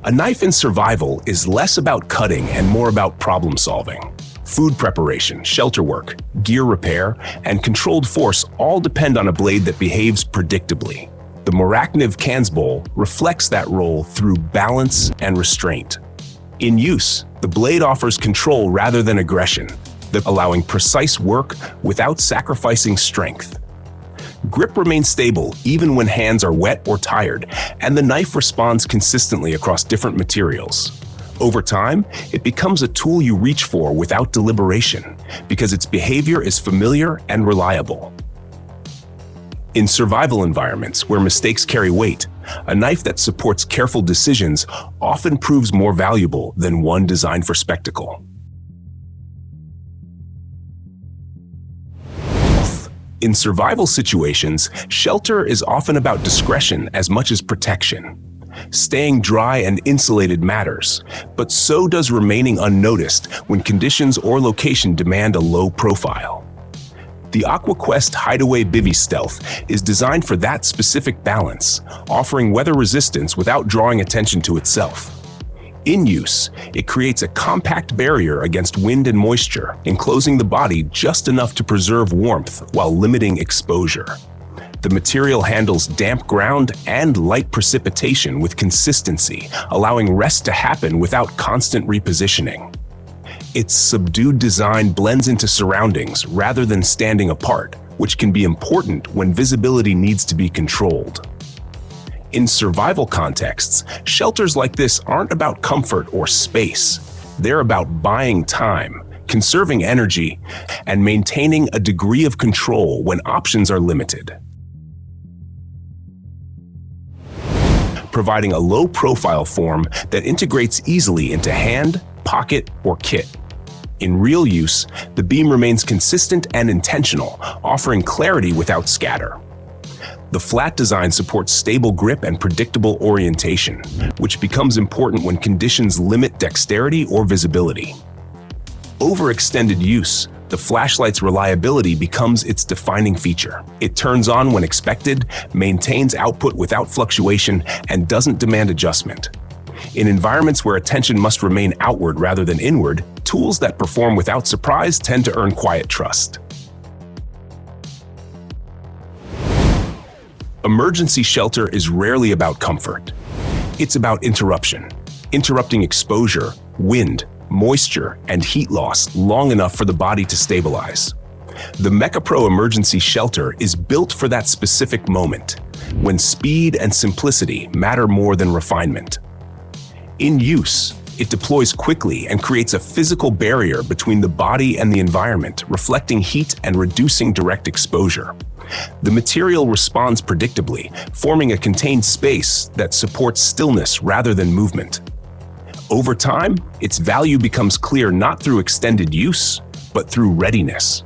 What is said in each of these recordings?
A knife in survival is less about cutting and more about problem solving. Food preparation, shelter work, gear repair, and controlled force all depend on a blade that behaves predictably. The Morakniv Kansbol reflects that role through balance and restraint. In use, the blade offers control rather than aggression, allowing precise work without sacrificing strength. Grip remains stable even when hands are wet or tired, and the knife responds consistently across different materials. Over time, it becomes a tool you reach for without deliberation, because its behavior is familiar and reliable. In survival environments where mistakes carry weight, a knife that supports careful decisions often proves more valuable than one designed for spectacle. In survival situations, shelter is often about discretion as much as protection. Staying dry and insulated matters, but so does remaining unnoticed when conditions or location demand a low profile. The AquaQuest Hideaway Bivy Stealth is designed for that specific balance, offering weather resistance without drawing attention to itself. In use, it creates a compact barrier against wind and moisture, enclosing the body just enough to preserve warmth while limiting exposure. The material handles damp ground and light precipitation with consistency, allowing rest to happen without constant repositioning. Its subdued design blends into surroundings rather than standing apart, which can be important when visibility needs to be controlled. In survival contexts, shelters like this aren't about comfort or space. They're about buying time, conserving energy, and maintaining a degree of control when options are limited. Providing a low-profile form that integrates easily into hand, pocket, or kit. In real use, the beam remains consistent and intentional, offering clarity without scatter. The flat design supports stable grip and predictable orientation, which becomes important when conditions limit dexterity or visibility. Overextended use, the flashlight's reliability becomes its defining feature. It turns on when expected, maintains output without fluctuation, and doesn't demand adjustment. In environments where attention must remain outward rather than inward, tools that perform without surprise tend to earn quiet trust. Emergency shelter is rarely about comfort. It's about interruption, interrupting exposure, wind, moisture, and heat loss long enough for the body to stabilize. The MEKKAPRO emergency shelter is built for that specific moment, when speed and simplicity matter more than refinement. In use, it deploys quickly and creates a physical barrier between the body and the environment, reflecting heat and reducing direct exposure. The material responds predictably, forming a contained space that supports stillness rather than movement. Over time, its value becomes clear not through extended use, but through readiness.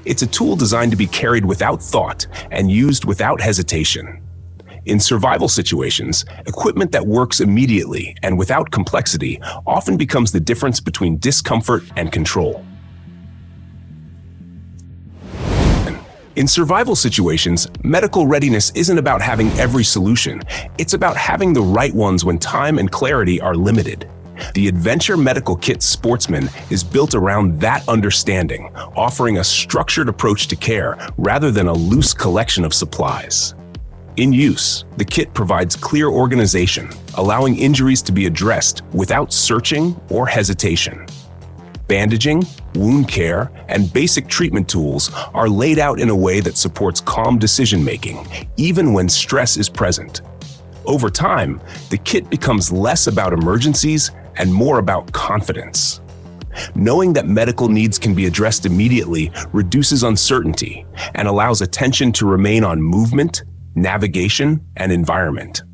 It's a tool designed to be carried without thought and used without hesitation. In survival situations, equipment that works immediately and without complexity often becomes the difference between discomfort and control. In survival situations, medical readiness isn't about having every solution. It's about having the right ones when time and clarity are limited. The Adventure Medical Kit Sportsman is built around that understanding, offering a structured approach to care rather than a loose collection of supplies. In use, the kit provides clear organization, allowing injuries to be addressed without searching or hesitation. Bandaging, wound care, and basic treatment tools are laid out in a way that supports calm decision-making, even when stress is present. Over time, the kit becomes less about emergencies and more about confidence. Knowing that medical needs can be addressed immediately reduces uncertainty and allows attention to remain on movement, navigation, and environment.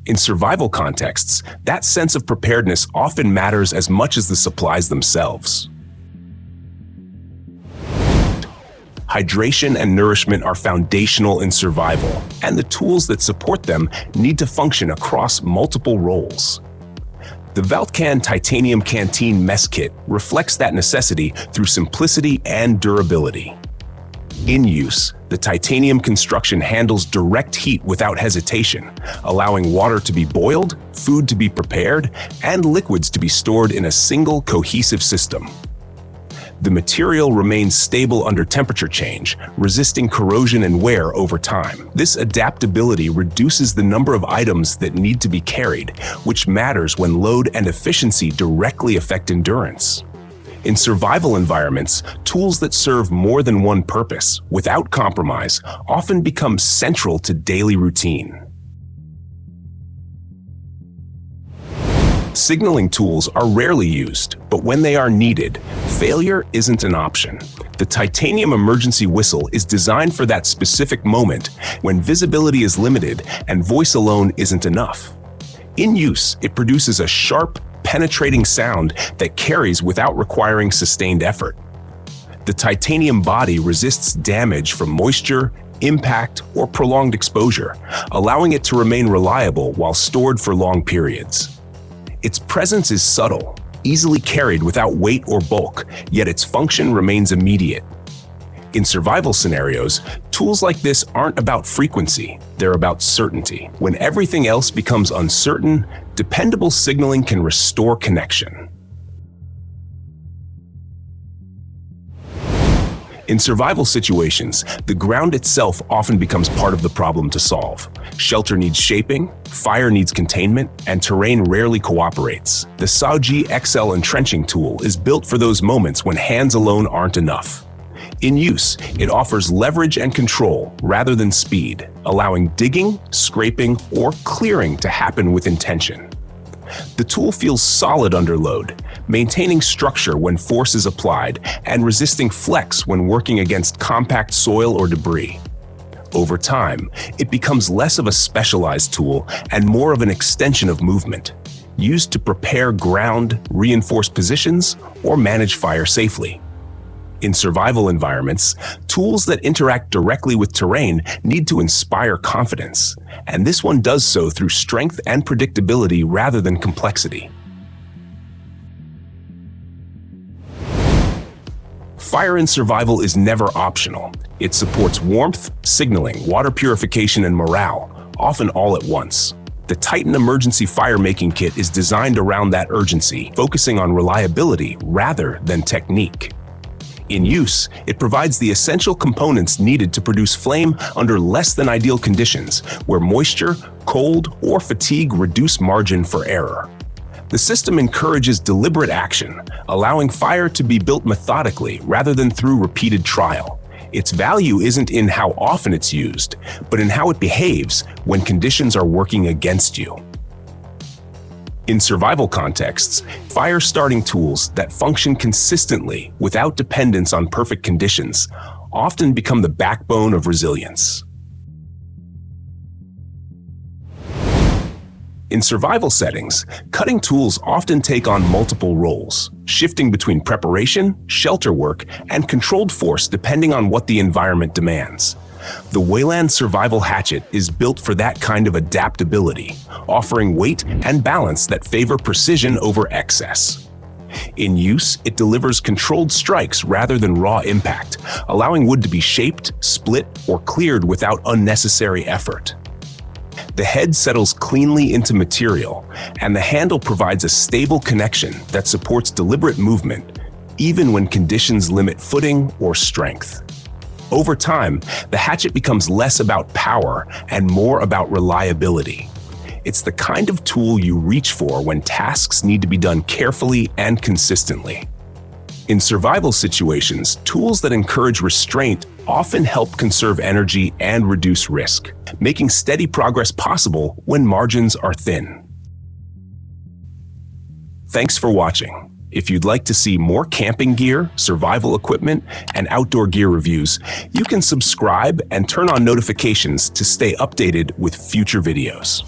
In survival contexts, that sense of preparedness often matters as much as the supplies themselves. Hydration and nourishment are foundational in survival, and the tools that support them need to function across multiple roles. The Valtcan Titanium Canteen Mess Kit reflects that necessity through simplicity and durability. In use, the titanium construction handles direct heat without hesitation, allowing water to be boiled, food to be prepared, and liquids to be stored in a single cohesive system. The material remains stable under temperature change, resisting corrosion and wear over time. This adaptability reduces the number of items that need to be carried, which matters when load and efficiency directly affect endurance. In survival environments, tools that serve more than one purpose, without compromise, often become central to daily routine. Signaling tools are rarely used, but when they are needed, failure isn't an option. The titanium emergency whistle is designed for that specific moment when visibility is limited and voice alone isn't enough. In use, it produces a sharp, penetrating sound that carries without requiring sustained effort. The titanium body resists damage from moisture, impact, or prolonged exposure, allowing it to remain reliable while stored for long periods. Its presence is subtle, easily carried without weight or bulk, yet its function remains immediate. In survival scenarios, tools like this aren't about frequency, they're about certainty. When everything else becomes uncertain, dependable signaling can restore connection. In survival situations, the ground itself often becomes part of the problem to solve. Shelter needs shaping, fire needs containment, and terrain rarely cooperates. The Saoji XL Entrenching tool is built for those moments when hands alone aren't enough. In use, it offers leverage and control rather than speed, allowing digging, scraping, or clearing to happen with intention. The tool feels solid under load, maintaining structure when force is applied and resisting flex when working against compact soil or debris. Over time, it becomes less of a specialized tool and more of an extension of movement, used to prepare ground, reinforce positions, or manage fire safely. In survival environments, tools that interact directly with terrain need to inspire confidence, and this one does so through strength and predictability rather than complexity. Fire in survival is never optional. It supports warmth, signaling, water purification, and morale, often all at once. The Titan Emergency Fire-Making Kit is designed around that urgency, focusing on reliability rather than technique. In use, it provides the essential components needed to produce flame under less than ideal conditions, where moisture, cold, or fatigue reduce margin for error. The system encourages deliberate action, allowing fire to be built methodically rather than through repeated trial. Its value isn't in how often it's used, but in how it behaves when conditions are working against you. In survival contexts, fire-starting tools that function consistently without dependence on perfect conditions often become the backbone of resilience. In survival settings, cutting tools often take on multiple roles, shifting between preparation, shelter work, and controlled force depending on what the environment demands. The Wayland Survival Hatchet is built for that kind of adaptability, offering weight and balance that favor precision over excess. In use, it delivers controlled strikes rather than raw impact, allowing wood to be shaped, split, or cleared without unnecessary effort. The head settles cleanly into material, and the handle provides a stable connection that supports deliberate movement, even when conditions limit footing or strength. Over time, the hatchet becomes less about power and more about reliability. It's the kind of tool you reach for when tasks need to be done carefully and consistently. In survival situations, tools that encourage restraint often help conserve energy and reduce risk, making steady progress possible when margins are thin. Thanks for watching. If you'd like to see more camping gear, survival equipment, and outdoor gear reviews, you can subscribe and turn on notifications to stay updated with future videos.